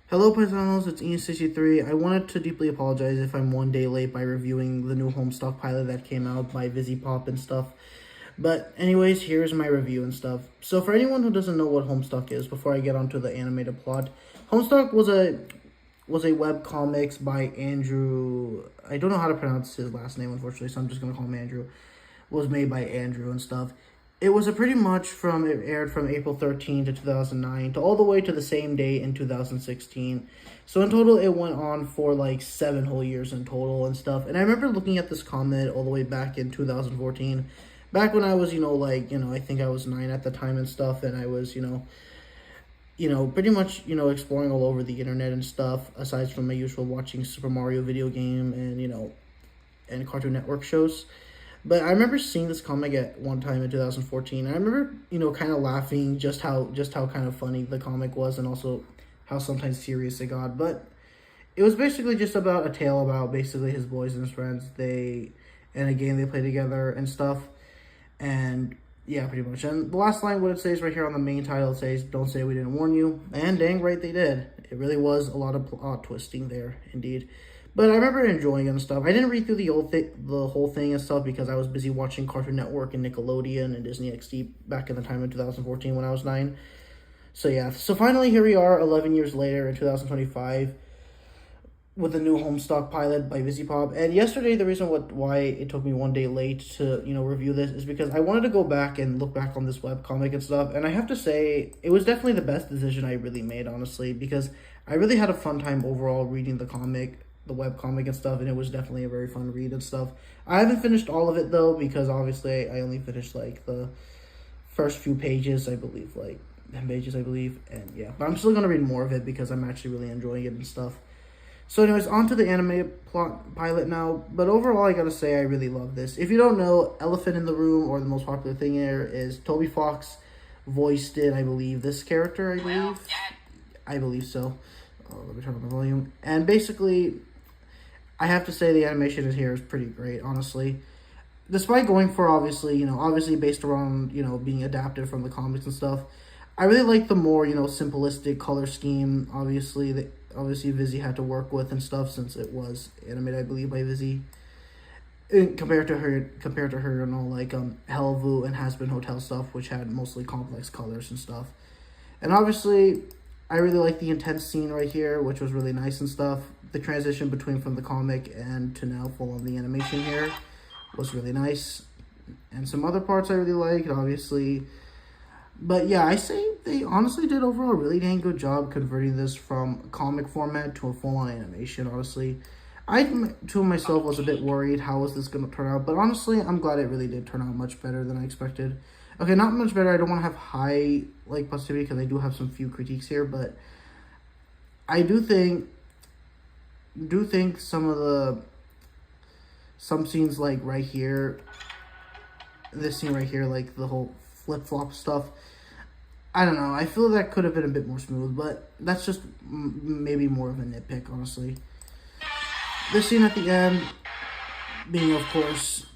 Hello Paisanos, it's Ian63. I wanted to deeply apologize if I'm one day late by reviewing the new Homestuck pilot that came out by VisiPop and stuff. But anyways, here's my review and stuff. So for anyone who doesn't know what Homestuck is, before I get onto the animated plot, Homestuck was a webcomics by Andrew. I don't know how to pronounce his last name, unfortunately, so I'm just gonna call him Andrew. Was made by Andrew and stuff. It was it aired from April 13 to 2009 to all the way to the same day in 2016. So in total, it went on for like 7 whole years in total and stuff. And I remember looking at this comic all the way back in 2014, back when I was, I think I was 9 at the time and stuff, and I was, pretty much, exploring all over the internet and stuff, aside from my usual watching Super Mario video game and Cartoon Network shows. But I remember seeing this comic at one time in 2014, and I remember, kind of laughing just how kind of funny the comic was, and also how sometimes serious it got. But it was basically just about a tale about basically his boys and his friends. In a game they play together and stuff, and yeah, pretty much. And the last line, what it says right here on the main title, it says, "Don't say we didn't warn you," and dang right they did. It really was a lot of plot twisting there, indeed. But I remember enjoying it and stuff. I didn't read through the whole thing and stuff because I was busy watching Cartoon Network and Nickelodeon and Disney XD back in the time in 2014 when I was 9. So yeah, so finally here we are 11 years later in 2025 with a new Homestuck pilot by VisiPop. And yesterday, the reason why it took me one day late to, review this is because I wanted to go back and look back on this webcomic and stuff. And I have to say, it was definitely the best decision I really made, honestly, because I really had a fun time overall reading the webcomic and stuff, and it was definitely a very fun read and stuff. I haven't finished all of it though, because obviously I only finished like the first few pages, I believe, like 10 pages, I believe, and yeah. But I'm still gonna read more of it because I'm actually really enjoying it and stuff. So anyways, on to the animated pilot now. But overall, I gotta say I really love this. If you don't know, elephant in the room, or the most popular thing here, is Toby Fox voiced it, I believe, this character, I believe so. Let me turn on the volume. And basically, I have to say the animation here is pretty great, honestly. Despite going for obviously based around, being adapted from the comics and stuff, I really like the more, simplistic color scheme, obviously Visi had to work with and stuff, since it was animated, I believe, by Visi. Compared to her, like Hellvu and Has-Been Hotel stuff, which had mostly complex colors and stuff. And obviously, I really like the intense scene right here, which was really nice and stuff. The transition from the comic and to now full on the animation here was really nice. And some other parts I really liked, obviously. But yeah, I say they honestly did overall a really dang good job converting this from comic format to a full-on animation, honestly. I, to myself, was a bit worried how was this going to turn out, but honestly, I'm glad it really did turn out much better than I expected. Okay, not much better. I don't want to have high positivity because I do have some few critiques here, but I do think some scenes like right here, this scene right here, like the whole flip-flop stuff, I don't know. I feel that could have been a bit more smooth, but that's just maybe more of a nitpick, honestly. This scene at the end being, of course,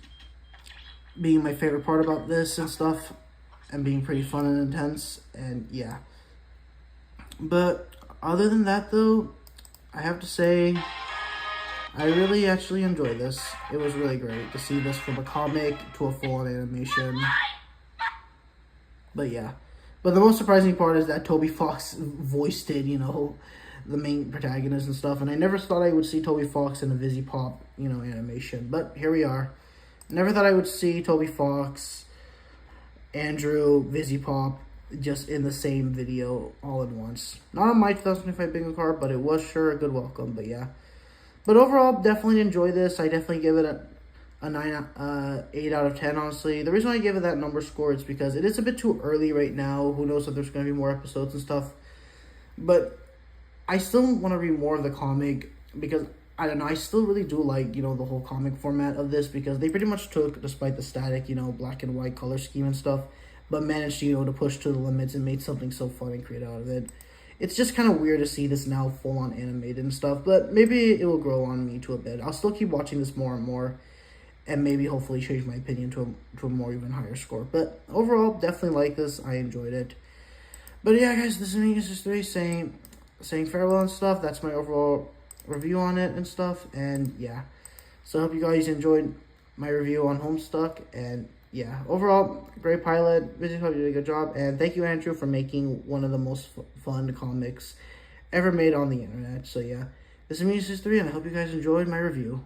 being my favorite part about this and stuff, and being pretty fun and intense, and yeah. But other than that, though, I have to say, I really actually enjoyed this. It was really great to see this from a comic to a full-on animation. But yeah. But the most surprising part is that Toby Fox voiced it, the main protagonist and stuff. And I never thought I would see Toby Fox in a VisiPop, animation. But here we are. Never thought I would see Toby Fox, Andrew, VisiPop, just in the same video all at once. Not on my 2025 bingo card, but it was sure a good welcome. But yeah. But overall, definitely enjoy this. I definitely give it a 8 out of 10, honestly. The reason I give it that number score is because it is a bit too early right now. Who knows if there's going to be more episodes and stuff. But I still want to read more of the comic because, I don't know, I still really do like, the whole comic format of this, because they pretty much took, despite the static, black and white color scheme and stuff, but managed, to push to the limits and made something so fun and create out of it. It's just kind of weird to see this now full-on animated and stuff, but maybe it will grow on me to a bit. I'll still keep watching this more and more, and maybe hopefully change my opinion to a more even higher score. But overall, definitely like this. I enjoyed it. But yeah, guys, this is me, Ian63, saying saying farewell and stuff. That's my overall review on it and stuff. And yeah, so I hope you guys enjoyed my review on Homestuck. And yeah, overall, great pilot. Busy Puppy did a good job. And thank you, Andrew, for making one of the most fun comics ever made on the internet. So yeah, this is me, 3, and I hope you guys enjoyed my review.